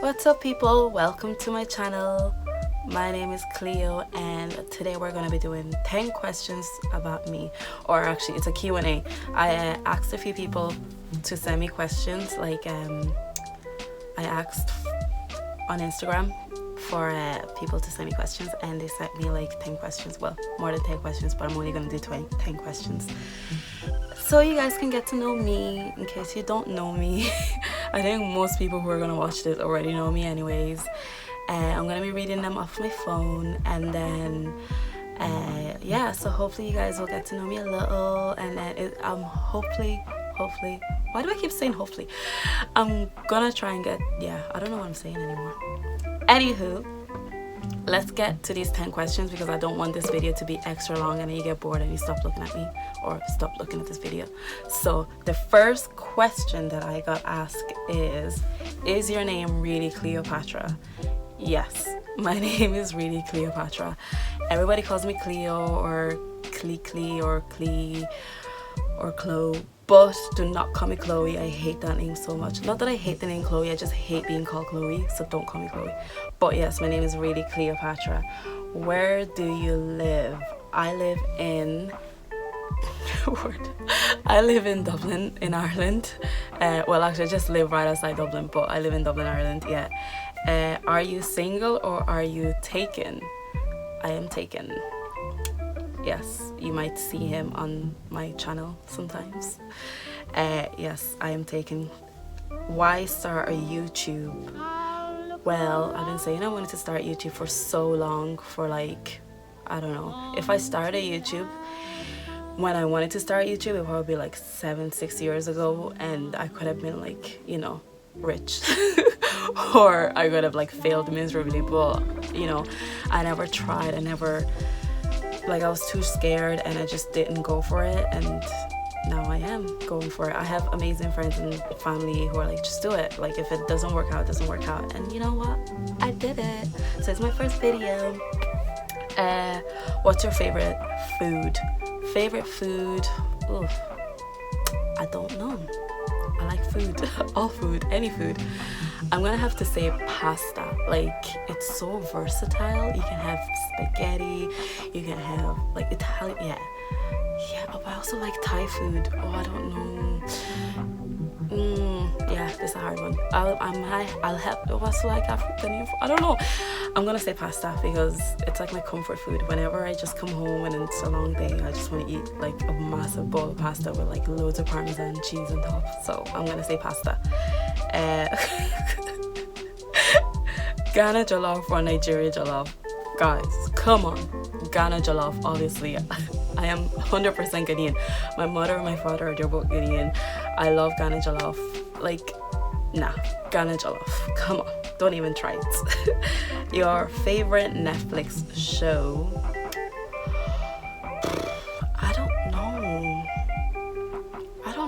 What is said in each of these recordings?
What's up, people? Welcome to my channel. My name is Cleo, and today we're going to be doing 10 questions about me, or actually it's a Q&A. I asked a few people to send me questions, like I asked on Instagram for people to send me questions, and they sent me like 10 questions, well, more than 10 questions, but I'm only going to do 10 questions so you guys can get to know me in case you don't know me. I think most people who are going to watch this already know me anyways. I'm going to be reading them off my phone, and then yeah, so hopefully you guys will get to know me a little, and then hopefully, why do I keep saying hopefully? I'm gonna try and get, I don't know what I'm saying anymore. Anywho, let's get to these 10 questions because I don't want this video to be extra long and then you get bored and you stop looking at me or stop looking at this video. So the first question that I got asked is your name really Cleopatra? Yes, my name is really Cleopatra. Everybody calls me Cleo or Clee or Clee or Chloe, but do not call me Chloe. I hate that name so much. Not that I hate the name Chloe, I just hate being called Chloe, so don't call me Chloe. But yes, my name is really Cleopatra. Where do you live? I live in I live in Dublin, in Ireland. Well, actually I just live right outside Dublin, but I live in Dublin, Ireland. Are you single or are you taken? I am taken. Yes, you might see him on my channel sometimes. Yes, I am taken. Why start a YouTube? Well, I've been saying I wanted to start YouTube for so long, for like, I don't know. If I started YouTube when I wanted to start YouTube, it would probably be like 6 years ago, and I could have been like, you know, rich. Or I could have like failed miserably, but you know, I never tried. I was too scared and I just didn't go for it, and now I am going for it. I have amazing friends and family who are like, just do it. Like, if it doesn't work out, it doesn't work out. And you know what? I did it. So it's my first video. What's your favorite food? Favorite food? Ooh, I don't know. I like food. All food, any food. I'm gonna have to say pasta. Like, it's so versatile. You can have spaghetti, you can have like Italian, yeah, but I also like Thai food. Oh, I don't know. Yeah, this is a hard one. I'll have what's like African. I don't know. I'm gonna say pasta because it's like my comfort food. Whenever I just come home and it's a long day, I just want to eat like a massive bowl of pasta with like loads of Parmesan cheese on top. So I'm gonna say pasta. Ghana jollof or Nigeria jollof? Guys, come on. Ghana jollof, obviously. I am 100% Ghanaian. My mother and my father, they're both Ghanaian. I love Ghana jollof. Like, nah, Ghana jollof. Come on, don't even try it. Your favorite Netflix show? I don't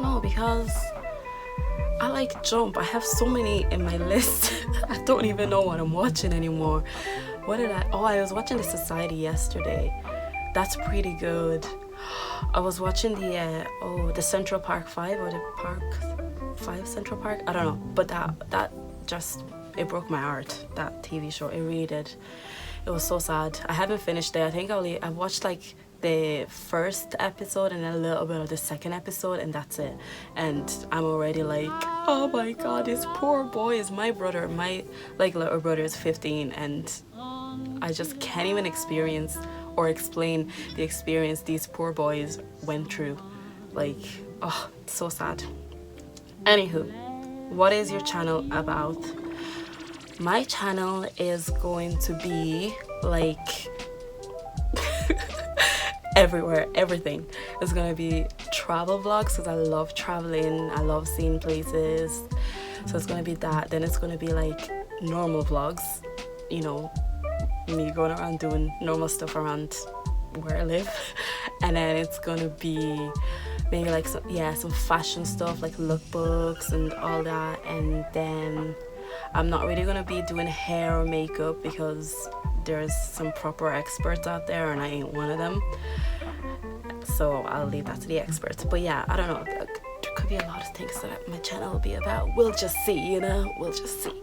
know because I like Jump. I have so many in my list. I don't even know what I'm watching anymore. I was watching The Society yesterday. That's pretty good. I was watching the Central Park 5 or the Park 5 Central Park. I don't know, but that just, it broke my heart, that TV show. It really did. It was so sad. I haven't finished it. I think I watched like the first episode and a little bit of the second episode, and that's it. And I'm already like, oh my god, these poor boys. My little brother is 15, and I just can't even experience or explain the experience these poor boys went through. Like, oh, it's so sad. Anywho, what is your channel about? My channel is going to be like everywhere, everything. It's gonna be travel vlogs because I love traveling, I love seeing places. So it's gonna be that. Then it's gonna be like normal vlogs, you know, me going around doing normal stuff around where I live. And then it's gonna be maybe like some fashion stuff, like lookbooks and all that. And then I'm not really gonna be doing hair or makeup because there's some proper experts out there and I ain't one of them, so I'll leave that to the experts. But yeah, I don't know, there could be a lot of things that my channel will be about. We'll just see, you know, we'll just see.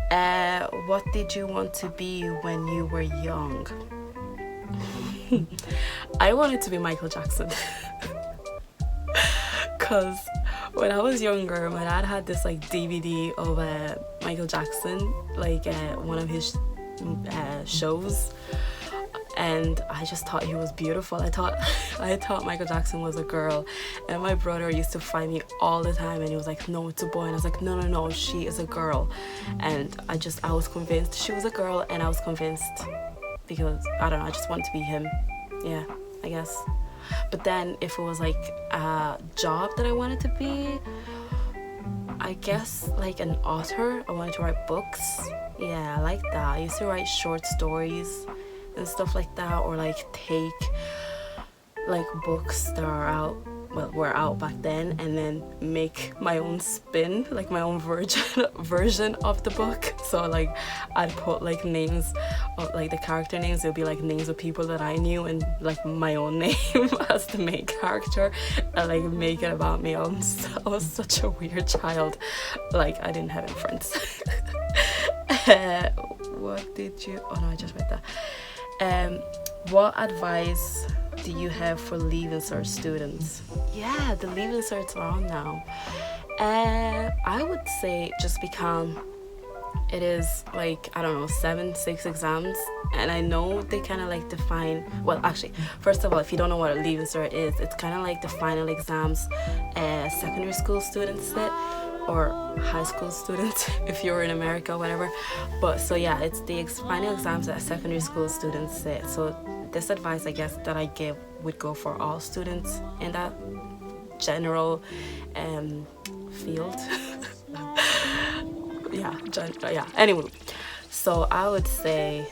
What did you want to be when you were young? I wanted to be Michael Jackson. Because when I was younger, my dad had this like DVD of Michael Jackson, like one of his shows, and I just thought he was beautiful. I thought Michael Jackson was a girl, and my brother used to fight me all the time, and he was like, no, it's a boy, and I was like, no, she is a girl. And I was convinced she was a girl, and I was convinced because I don't know, I just wanted to be him. Yeah, I guess. But then if it was like a job that I wanted to be, I guess like an author. I wanted to write books. Yeah, I like that. I used to write short stories and stuff like that, or like take like books that were out back then, and then make my own spin, like my own version of the book. So like I'd put like names of like the character names, it'll be like names of people that I knew, and like my own name as the main character, and like make it about me. I was such a weird child. Like I didn't have any friends. What did you, oh no, I just read that. What advice do you have for Leaving Cert students? Yeah, the Leaving Certs are on now. I would say just be calm. It is like, I don't know, 6 exams, and I know they kind of like define, well actually, first of all, if you don't know what a Leaving Cert is, it's kind of like the final exams secondary school students sit, or high school students if you're in America or whatever. But so yeah, it's the final exams that secondary school students sit. So this advice, I guess, that I give would go for all students in that general field. yeah, anyway, so I would say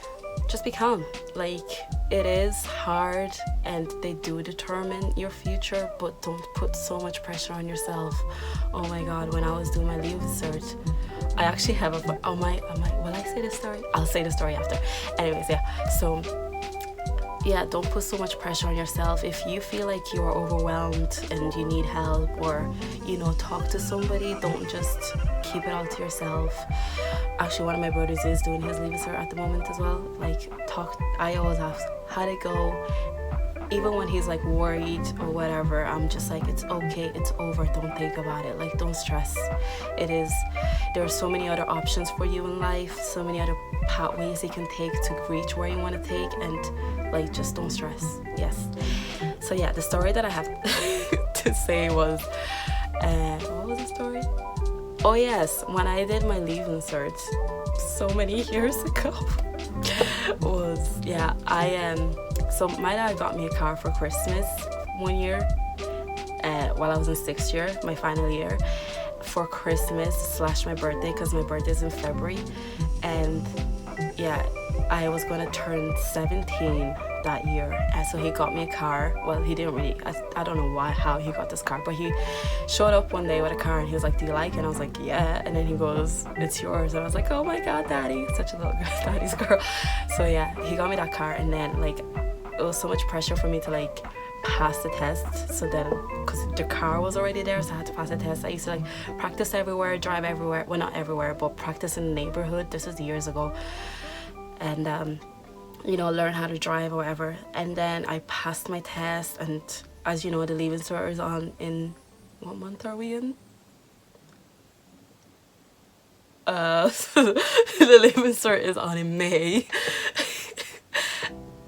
just be calm. Like, it is hard and they do determine your future, but don't put so much pressure on yourself. Oh my god, when I was doing my Leaving Cert, I actually have will I say this story? I'll say the story after. Anyways, yeah, so yeah, don't put so much pressure on yourself. If you feel like you are overwhelmed and you need help, or talk to somebody, don't just keep it all to yourself. Actually, one of my brothers is doing his Leaving Cert at the moment as well. Like, I always ask, how'd it go? Even when he's like worried or whatever, I'm just like, it's okay, it's over, don't think about it, like, don't stress. There are so many other options for you in life, so many other pathways you can take to reach where you want to take, and like, just don't stress. Yes. So yeah, the story that I have to say was what was the story? Oh yes, when I did my Leaving Cert so many years ago, was, yeah, so my dad got me a car for Christmas one year while I was in 6th year, my final year, for Christmas / my birthday, because my birthday's in February. And yeah, I was gonna turn 17 that year, and so he got me a car. Well, he didn't really, I don't know how he got this car, but he showed up one day with a car and he was like, do you like it? And I was like, yeah. And then he goes, it's yours. And I was like, oh my god, daddy, such a little girl, daddy's girl. So yeah, he got me that car, and then like it was so much pressure for me to like pass the test. So then, because the car was already there, so I had to pass the test. I used to like practice everywhere, drive everywhere, well, not everywhere, but practice in the neighborhood. This was years ago. And learn how to drive or whatever. And then I passed my test, and as you know, the Leaving Cert is on in, what month are we in? The Leaving Cert is on in May.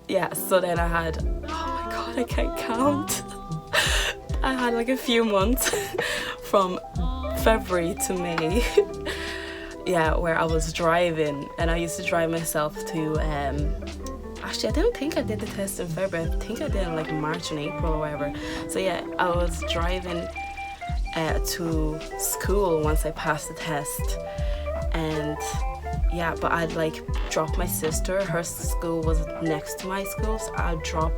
Yeah, so then I had, oh my god, I can't count. I had like a few months from February to May. Yeah, where I was driving, and I used to drive myself to actually, I don't think I did the test in February. I think I did in like March and April or whatever. So yeah, I was driving to school once I passed the test. And yeah, but I'd like drop my sister. Her school was next to my school, so I'd drop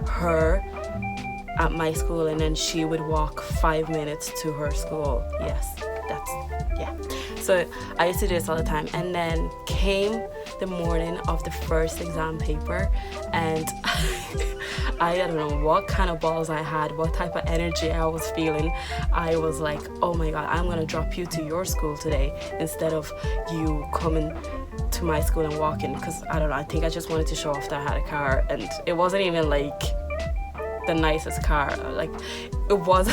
her at my school, and then she would walk 5 minutes to her school. Yes, yeah. So I used to do this all the time. And then came the morning of the first exam paper, and I don't know what kind of balls I had, what type of energy I was feeling. I was like, oh my god, I'm gonna drop you to your school today instead of you coming to my school and walking, because I don't know, I think I just wanted to show off that I had a car, and it wasn't even like the nicest car. Like, it was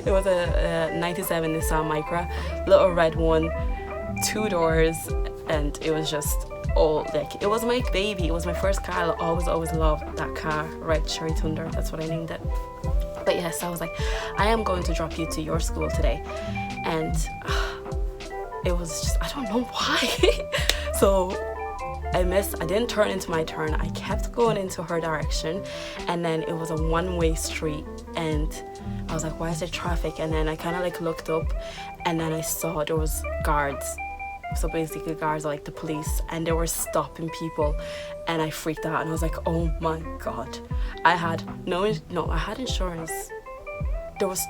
it was a 97 Nissan Micra, little red one, 2 doors, and it was just all like, it was my baby. It was my first car. I always loved that car, red Cherry Thunder, that's what I named it. But yes, I was like, I am going to drop you to your school today. And it was just, I don't know why. So I didn't turn into my turn. I kept going into her direction, and then it was a one-way street, and I was like, why is there traffic? And then I kind of like looked up, and then I saw there was guards. So basically guards are like the police, and they were stopping people, and I freaked out, and I was like, oh my god. I had I had insurance. There was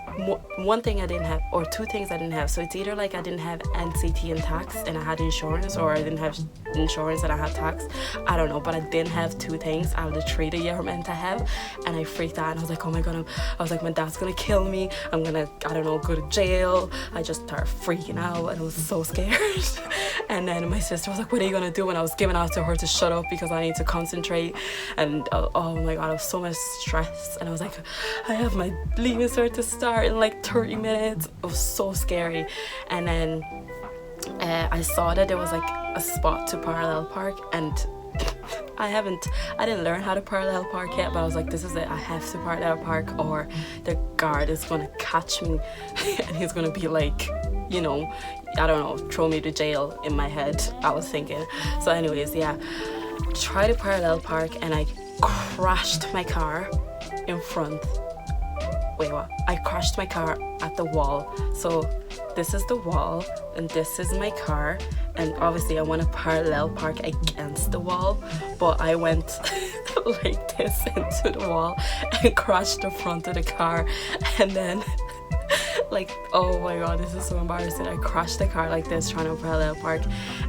one thing I didn't have, or 2 things I didn't have. So it's either like I didn't have NCT and tax and I had insurance, or I didn't have insurance and I had tax. I don't know, but I didn't have 2 things out of the 3 that you're meant to have. And I freaked out, and I was like, oh my god, I was like, my dad's gonna kill me. I'm gonna, I don't know, go to jail. I just started freaking out, and I was so scared. And then my sister was like, what are you gonna do? And I was giving out to her to shut up because I need to concentrate. And oh my god, I was so much stress. And I was like, I have my leaving cert to start in like 30 minutes. It was so scary. And then I saw that there was like a spot to parallel park, and I didn't learn how to parallel park yet, but I was like, this is it, I have to parallel park, or the guard is gonna catch me and he's gonna be like, you know, I don't know, throw me to jail. In my head I was thinking. So anyways, yeah, try to parallel park, and I crashed my car in front. Wait, what? I crashed my car at the wall. So this is the wall, and this is my car, and obviously I want to parallel park against the wall, but I went like this into the wall and crashed the front of the car. And then like, oh my god, this is so embarrassing. I crashed the car like this trying to parallel park,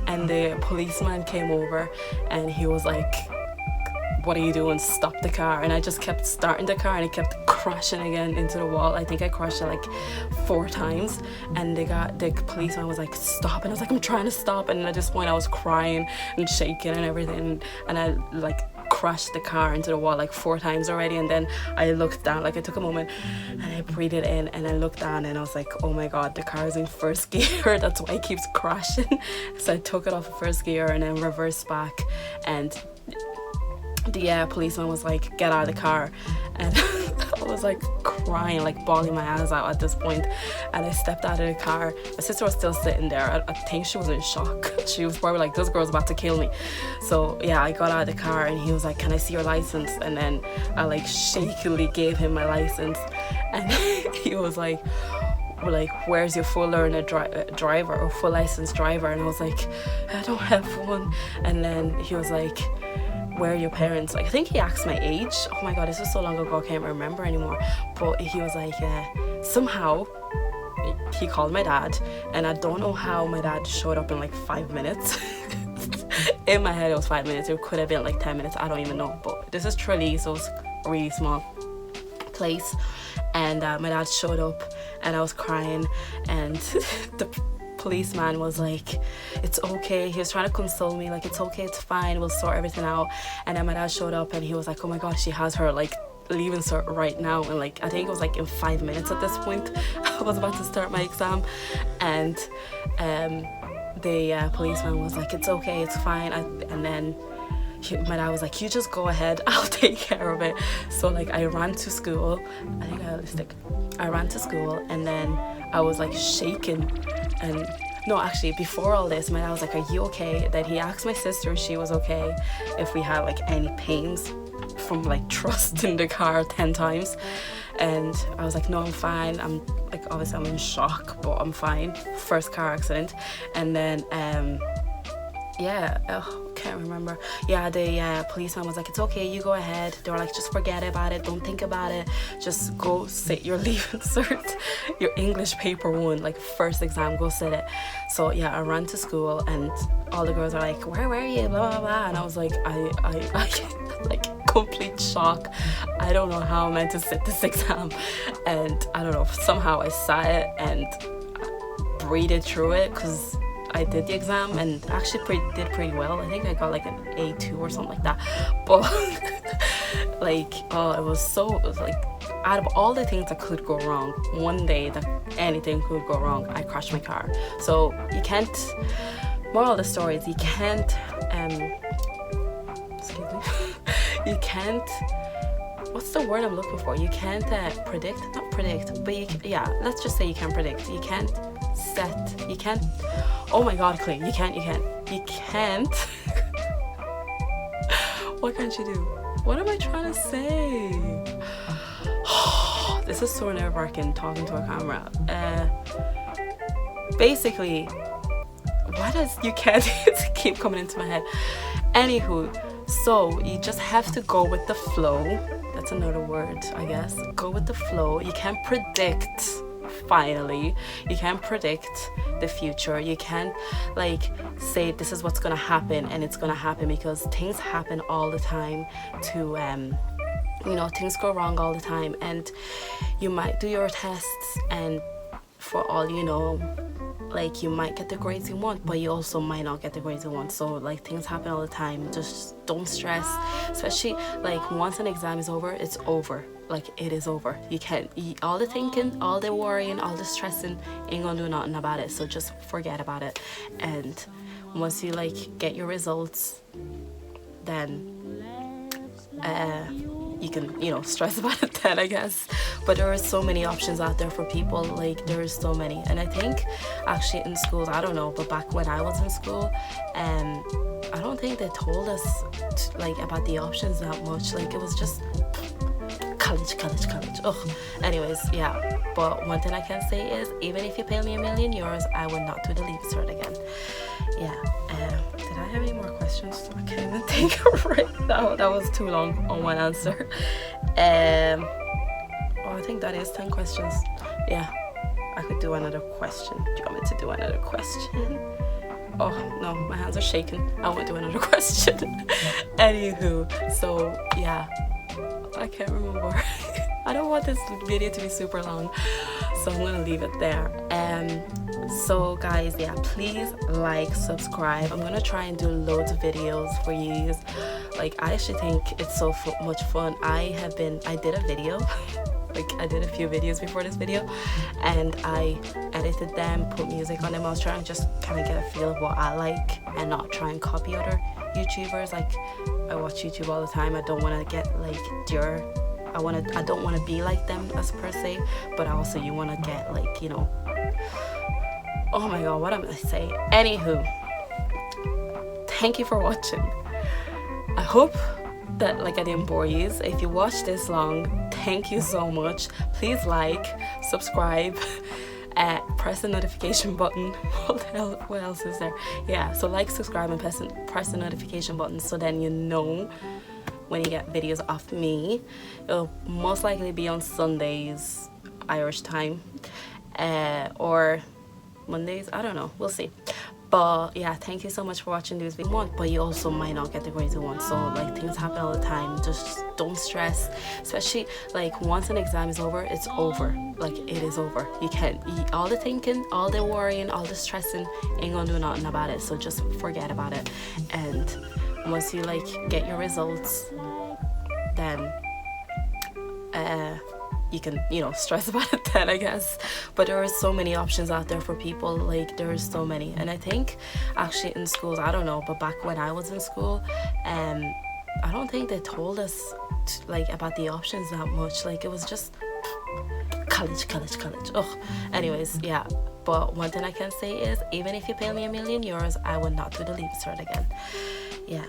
and the policeman came over, and he was like, what are you doing? Stop the car. And I just kept starting the car, and it kept crashing again into the wall. I think I crashed it like 4 times, and the policeman was like, stop. And I was like, I'm trying to stop. And at this point I was crying and shaking and everything, and I like crashed the car into the wall like 4 times already. And then I looked down, like I took a moment and I breathed it in, and I looked down, and I was like, oh my god, the car is in first gear. That's why it keeps crashing. So I took it off of first gear and then reversed back, and the policeman was like, get out of the car. And I was like crying, like bawling my eyes out at this point. And I stepped out of the car. My sister was still sitting there. I think she was in shock. She was probably like, this girl's about to kill me. So yeah, I got out of the car, and he was like, can I see your license? And then I like shakily gave him my license, and he was like, where's your full learner driver or full license driver? And I was like, I don't have one. And then he was like, where are your parents? Like, I think he asked my age. Oh my god, this was so long ago, I can't remember anymore. But he was like, somehow he called my dad, and I don't know how my dad showed up in like 5 minutes. In my head it was 5 minutes, it could have been like 10 minutes, I don't even know. But this is Tralee, so it's a really small place. And my dad showed up, and I was crying, and the policeman was like, it's okay. He was trying to console me, like, it's okay, it's fine, we'll sort everything out. And then my dad showed up, and he was like, oh my god, she has her like leaving cert right now. And like, I think it was like in 5 minutes at this point. I was about to start my exam, and the policeman was like, it's okay, it's fine. And then my dad was like, you just go ahead, I'll take care of it. So like, I ran to school. I think I had a stick. I ran to school, and then I was like shaking. And no, actually, before all this, my dad was like, are you okay? Then he asked my sister if she was okay, if we had like any pains from like thrusting the car 10 times. And I was like, no, I'm fine. I'm like, obviously I'm in shock, but I'm fine. First car accident. And then can't remember. Yeah, the policeman was like, it's okay, you go ahead. They were like, just forget about it, don't think about it, just go sit your leaving cert, your English paper 1, like first exam, go sit it. So yeah, I ran to school and all the girls are like, where were you, blah blah blah, and I was like, I like complete shock. I don't know how I'm meant to sit this exam, and I don't know, somehow I sat it and breathed through it, because I did the exam and actually did pretty well. I think I got like an A2 or something like that. But like, it was like, out of all the things that could go wrong, one day that anything could go wrong, I crashed my car. So you can't, moral of the story is you can't, excuse me, you can't, what's the word I'm looking for? You can't not predict, but let's just say you can't predict. You can't oh my god, Clay, you can't what can't you do? What am I trying to say? This is so nerve-wracking talking to a camera. Basically, what does you can't keep coming into my head? Anywho, so you just have to go with the flow. That's another word, I guess. Go with the flow. You can't predict. Finally, you can't predict the future. You can't like say this is what's gonna happen and it's gonna happen, because things happen all the time to things go wrong all the time, and you might do your tests and for all you know, like you might get the grades you want, but you also might not get the grades you want. So like things happen all the time. Just don't stress, especially like once an exam is over, it's over. Like it is over. You can't, all the thinking, all the worrying, all the stressing ain't gonna do nothing about it. So just forget about it. And once you like get your results, then you can stress about it then, I guess. But there are so many options out there for people. Like there is so many. And I think actually in schools, I don't know, but back when I was in school, I don't think they told us like about the options that much. Like it was just college. Ugh. Anyways, yeah. But one thing I can say is, even if you pay me €1 million, I would not do the leave cert again. Yeah. Did I have any more questions? I can't even think right now. That was too long on one answer. I think that is 10 questions. Yeah. I could do another question. Do you want me to do another question? Oh no, my hands are shaking. I won't do another question. Anywho, so yeah. I can't remember. I don't want this video to be super long, so I'm gonna leave it there. So guys, yeah, please like, subscribe. I'm gonna try and do loads of videos for you. Like I actually think it's so much fun. I did a video like I did a few videos before this video, and I edited them, put music on them. I was trying to just kind of get a feel of what I like and not try and copy other YouTubers. Like I watch YouTube all the time. I don't want to get like I don't want to be like them as per se, but also you want to get like, oh my god, what am I saying? Anywho, thank you for watching. I hope that like I didn't bore you. If you watched this long, thank you so much. Please like, subscribe, press the notification button. What else is there? Yeah, so like, subscribe, and press the notification button, so then you know when you get videos off me. It'll most likely be on Sundays Irish time, or Mondays, I don't know, we'll see. But yeah, thank you so much for watching this video. But you also might not get the grades you want, so like things happen all the time. Just don't stress, especially like once an exam is over, it's over. Like it is over. You can't, all the thinking, all the worrying, all the stressing ain't gonna do nothing about it. So just forget about it. And once you like get your results, then you can stress about it then, I guess. But there are so many options out there for people. Like there are so many. And I think actually in schools, I don't know, but back when I was in school, I don't think they told us like about the options that much. Like it was just college. Ugh. Anyways, yeah. But one thing I can say is, even if you pay me €1 million, I would not do the leave cert again. Yeah.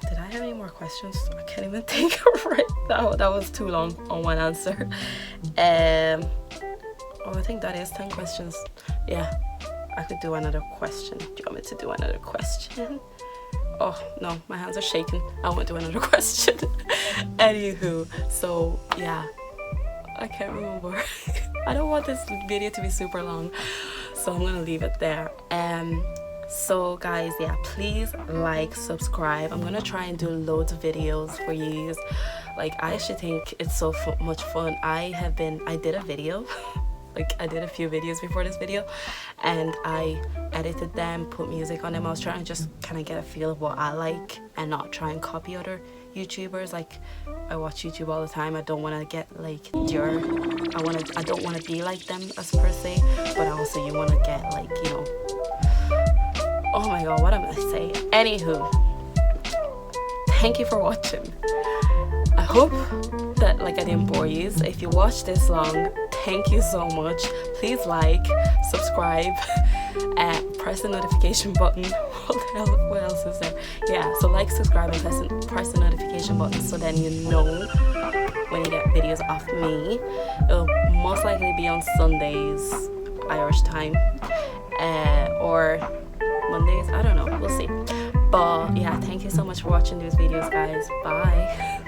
Did I have any more questions? I can't even think right now. That was too long on one answer. I think that is 10 questions. Yeah. I could do another question. Do you want me to do another question? Oh no, my hands are shaking. I won't do another question. Anywho, so yeah, I can't remember. I don't want this video to be super long, so I'm gonna leave it there. So guys, yeah, please like, subscribe. I'm gonna try and do loads of videos for you. Like, I actually think it's so much fun. I did a video like I did a few videos before this video, and I edited them, put music on them. I was trying to just kind of get a feel of what I like and not try and copy other YouTubers. Like, I watch YouTube all the time. I don't want to get like I don't want to be like them as per se, but also you want to get like, you know, oh my god, what am I saying? Anywho, thank you for watching. I hope that like I didn't bore you. If you watched this long, thank you so much. Please like, subscribe, and press the notification button. What else is there? Yeah, so like, subscribe, and press the notification button so then you know when you get videos off me. It'll most likely be on Sundays, Irish time, or Mondays. I don't know, we'll see. But yeah, thank you so much for watching these videos, guys. Bye.